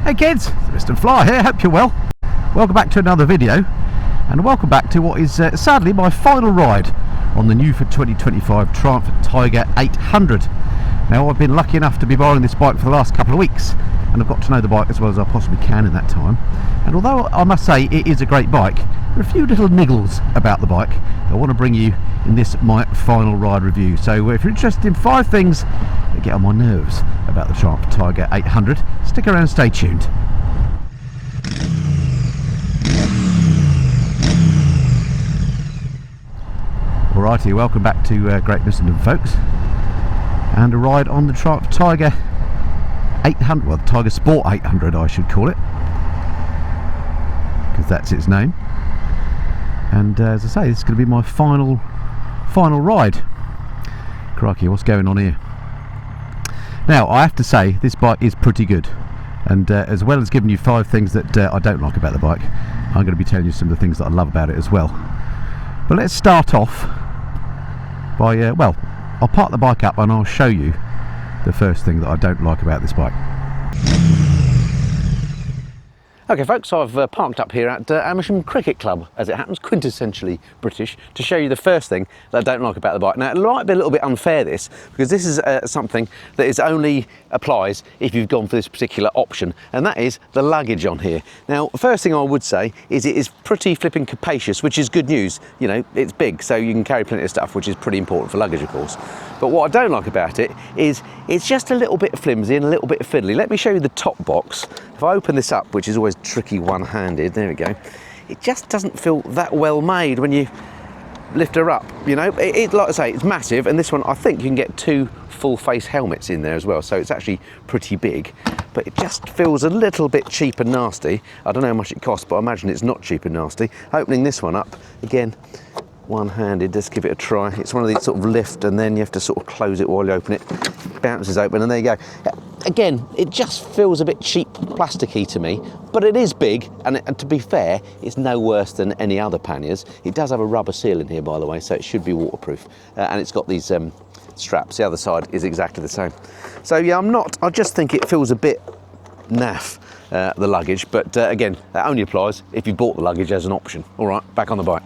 Hey kids, it's Mr. Fly here, hope you're well. Welcome back to another video, and welcome back to what is sadly my final ride on the new for 2025 Triumph Tiger 800. Now I've been lucky enough to be borrowing this bike for the last couple of weeks, and I've got to know the bike as well as I possibly can in that time. And although I must say it is a great bike, there are a few little niggles about the bike that I want to bring you in this my final ride review. So if you're interested in 5 things that get on my nerves about the Triumph Tiger 800, stick around and stay tuned. Alrighty, welcome back to Great Missenden, folks, and a ride on the Triumph Tiger 800, well the Tiger Sport 800 I should call it, because that's its name. And as I say, this is going to be my final ride. Crikey, what's going on here? Now I have to say this bike is pretty good, and as well as giving you 5 things that I don't like about the bike, I'm going to be telling you some of the things that I love about it as well. But let's start off by, well, I'll park the bike up and I'll show you the first thing that I don't like about this bike. Okay folks, so I've parked up here at Amersham Cricket Club, as it happens, quintessentially British, to show you the first thing that I don't like about the bike. Now it might be a little bit unfair this, because this is something that is only applies if you've gone for this particular option, and that is the luggage on here. Now first thing I would say is it is pretty flipping capacious, which is good news. You know, it's big, so you can carry plenty of stuff, which is pretty important for luggage of course. But what I don't like about it is it's just a little bit flimsy and a little bit fiddly. Let me show you the top box. If I open this up, which is always tricky one-handed, there we go, it just doesn't feel that well made when you lift her up, you know. It like I say, it's massive, and this one I think you can get 2 full face helmets in there as well, so it's actually pretty big, but it just feels a little bit cheap and nasty. I don't know how much it costs, but I imagine it's not cheap and nasty. Opening this one up, again, one-handed, let's give it a try. It's one of these sort of lift and then you have to sort of close it while you open it. Bounces open and there you go. Again, it just feels a bit cheap plasticky to me, but it is big, and to be fair, it's no worse than any other panniers. It does have a rubber seal in here, by the way, so it should be waterproof, and it's got these straps. The other side is exactly the same. So yeah, I just think it feels a bit naff, the luggage, but again, that only applies if you bought the luggage as an option. All right, back on the bike.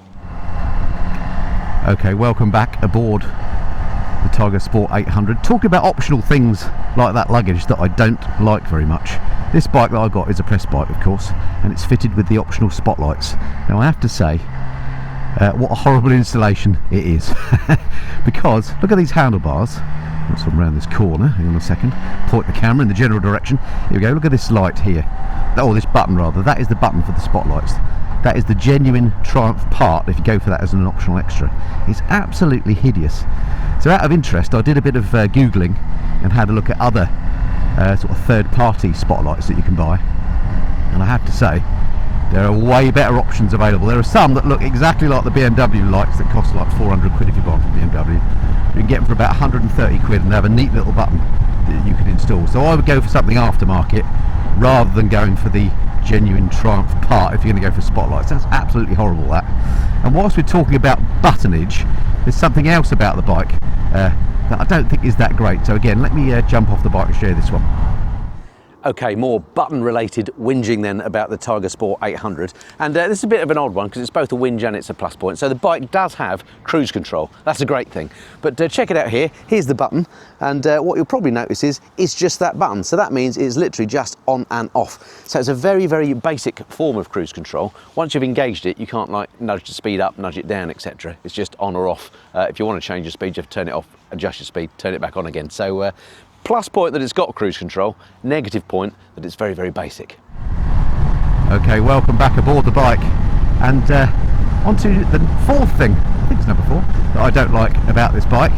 Okay, welcome back aboard the Tiger Sport 800. Talking about optional things like that luggage that I don't like very much. This bike that I got is a press bike, of course, and it's fitted with the optional spotlights. Now I have to say, what a horrible installation it is. Because look at these handlebars. Let's come around this corner, hang on a second, point the camera in the general direction. Here we go, look at this light here. Oh, this button rather, that is the button for the spotlights. That is the genuine Triumph part if you go for that as an optional extra. It's absolutely hideous. So out of interest, I did a bit of Googling and had a look at other sort of third-party spotlights that you can buy. And I have to say, there are way better options available. There are some that look exactly like the BMW lights that cost like 400 quid if you buy them from BMW. You can get them for about 130 quid and they have a neat little button that you could install. So I would go for something aftermarket rather than going for the genuine Triumph part if you're going to go for spotlights. That's absolutely horrible, that. And whilst we're talking about buttonage, there's something else about the bike that I don't think is that great. So again, let me jump off the bike and show you this one. Okay, more button-related whinging then about the Tiger Sport 800, and this is a bit of an odd one because it's both a whinge and it's a plus point. So the bike does have cruise control, that's a great thing. But check it out here, here's the button, and what you'll probably notice is it's just that button. So that means it's literally just on and off. So it's a very, very basic form of cruise control. Once you've engaged it, you can't like nudge the speed up, nudge it down, etc. It's just on or off. If you want to change your speed, you have to turn it off, adjust your speed, turn it back on again. So plus point that it's got cruise control, negative point that it's very, very basic. Okay, welcome back aboard the bike, and on to the 4th thing, I think it's number 4, that I don't like about this bike,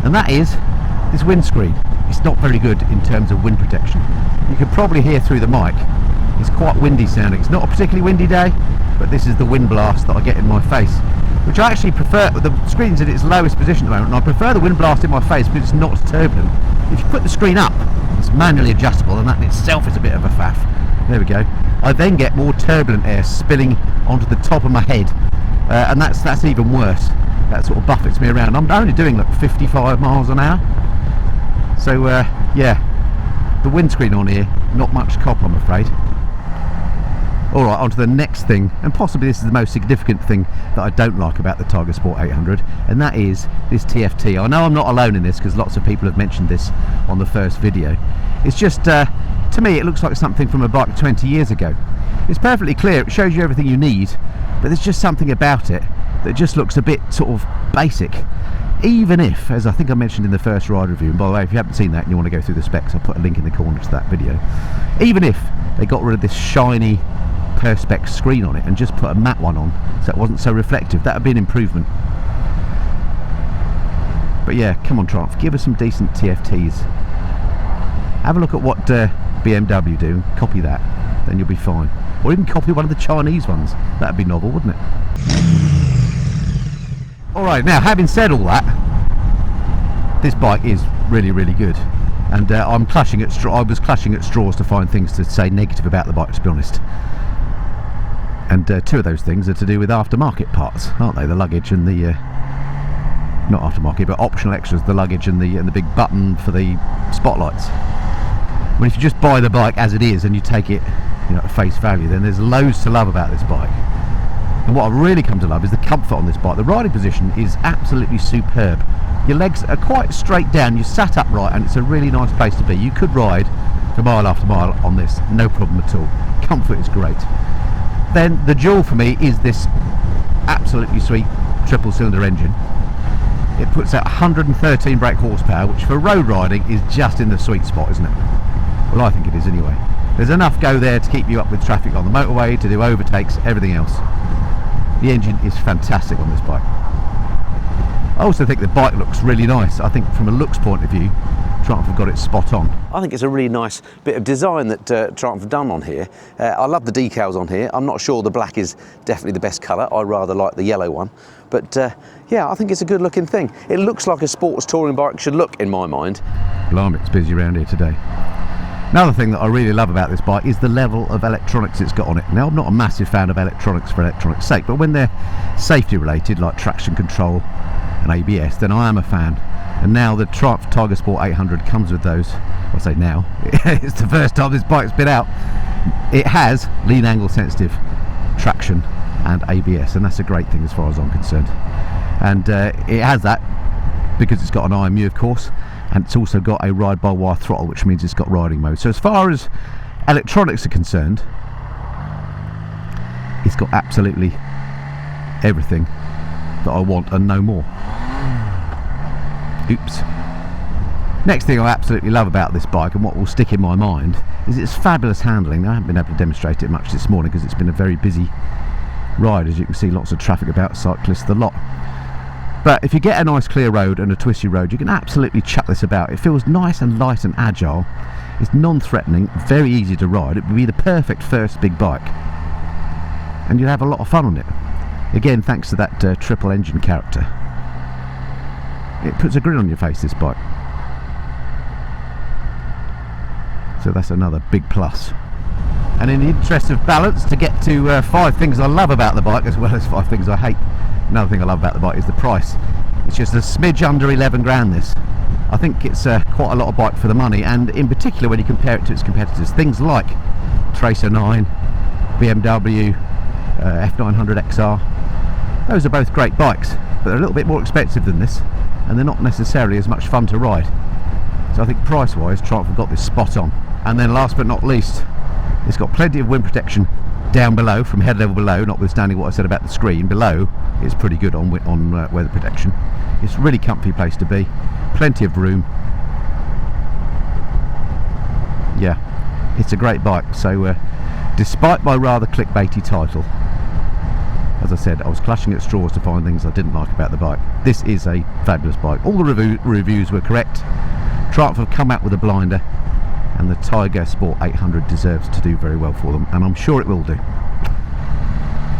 and that is this windscreen. It's not very good in terms of wind protection. You can probably hear through the mic, it's quite windy sounding. It's not a particularly windy day, but this is the wind blast that I get in my face, which I actually prefer. The screen's in its lowest position at the moment, and I prefer the wind blast in my face because it's not as turbulent. If you put the screen up, it's manually adjustable, and that in itself is a bit of a faff. There we go. I then get more turbulent air spilling onto the top of my head, and that's even worse. That sort of buffets me around. I'm only doing like 55 miles an hour, so yeah, The windscreen on here, not much cop, I'm afraid. Alright, on to the next thing, and possibly this is the most significant thing that I don't like about the Tiger Sport 800, and that is this TFT. I know I'm not alone in this because lots of people have mentioned this on the first video. It's just, to me, it looks like something from a bike 20 years ago. It's perfectly clear, it shows you everything you need, but there's just something about it that just looks a bit sort of basic. Even if, as I think I mentioned in the first ride review, and by the way, if you haven't seen that and you want to go through the specs, I'll put a link in the corner to that video. Even if they got rid of this shiny perspex screen on it and just put a matte one on so it wasn't so reflective, that would be an improvement. But yeah, come on Triumph, give us some decent TFTs. Have a look at what BMW do, copy that, then you'll be fine. Or even copy one of the Chinese ones, that'd be novel, wouldn't it? Alright, now having said all that, this bike is really, really good, and I was clutching at straws to find things to say negative about the bike, to be honest. And two of those things are to do with aftermarket parts, aren't they? The luggage and the not aftermarket, but optional extras, the luggage and the big button for the spotlights. Well, if you just buy the bike as it is and you take it, you know, at face value, then there's loads to love about this bike. And what I've really come to love is the comfort on this bike. The riding position is absolutely superb. Your legs are quite straight down, you sat upright, and it's a really nice place to be. You could ride for mile after mile on this, no problem at all. Comfort is great. Then the jewel for me is this absolutely sweet triple cylinder engine. It puts out 113 brake horsepower, which for road riding is just in the sweet spot, isn't it? Well, I think it is anyway. There's enough go there to keep you up with traffic on the motorway, to do overtakes, everything else. The engine is fantastic on this bike. I also think the bike looks really nice. I think from a looks point of view, Triumph have got it spot on. I think it's a really nice bit of design that Triumph have done on here. I love the decals on here. I'm not sure the black is definitely the best colour. I rather like the yellow one. But yeah, I think it's a good looking thing. It looks like a sports touring bike should look, in my mind. Blimey, it's busy around here today. Another thing that I really love about this bike is the level of electronics it's got on it. Now, I'm not a massive fan of electronics for electronics' sake, but when they're safety related, like traction control and ABS, then I am a fan. And now the Triumph Tiger Sport 800 comes with those. I say now, it's the first time this bike's been out. It has lean angle sensitive traction and ABS, and that's a great thing as far as I'm concerned. And it has that because it's got an IMU, of course, and it's also got a ride-by-wire throttle, which means it's got riding mode. So as far as electronics are concerned, it's got absolutely everything that I want and no more. Oops. Next thing I absolutely love about this bike, and what will stick in my mind, is its fabulous handling. I haven't been able to demonstrate it much this morning because it's been a very busy ride. As you can see, lots of traffic about, cyclists, the lot. But if you get a nice clear road and a twisty road, you can absolutely chuck this about. It feels nice and light and agile. It's non-threatening, very easy to ride. It would be the perfect first big bike, and you'd have a lot of fun on it. Again, thanks to that triple engine character. It puts a grin on your face, this bike. So that's another big plus. And in the interest of balance, to get to 5 things I love about the bike as well as 5 things I hate, another thing I love about the bike is the price. It's just a smidge under 11 grand this. I think it's quite a lot of bike for the money, and in particular when you compare it to its competitors. Things like Tracer 9, BMW F900 XR, those are both great bikes, but they're a little bit more expensive than this, and they're not necessarily as much fun to ride. So I think price wise, Triumph have got this spot on. And then last but not least, it's got plenty of wind protection down below, from head level below, notwithstanding what I said about the screen. Below it's pretty good on weather protection. It's a really comfy place to be, plenty of room. Yeah, it's a great bike. So despite my rather clickbaity title, as I said, I was clutching at straws to find things I didn't like about the bike. This is a fabulous bike. All the reviews were correct. Triumph have come out with a blinder, and the Tiger Sport 800 deserves to do very well for them, and I'm sure it will do.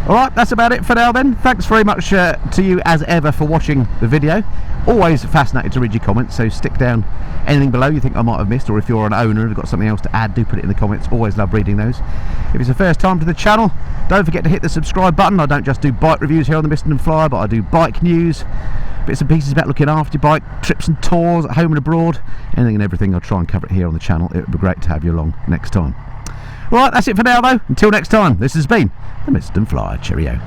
Alright, that's about it for now then. Thanks very much to you as ever for watching the video. Always fascinated to read your comments, so stick down anything below you think I might have missed, or if you're an owner and have got something else to add, do put it in the comments. Always love reading those. If it's the first time to the channel, don't forget to hit the subscribe button. I don't just do bike reviews here on the Mr. and Flyer, but I do bike news, bits and pieces about looking after your bike, trips and tours at home and abroad, anything and everything. I'll try and cover it here on the channel. It would be great to have you along next time. Alright, that's it for now though. Until next time, this has been the Mist and Flyer. Cheerio.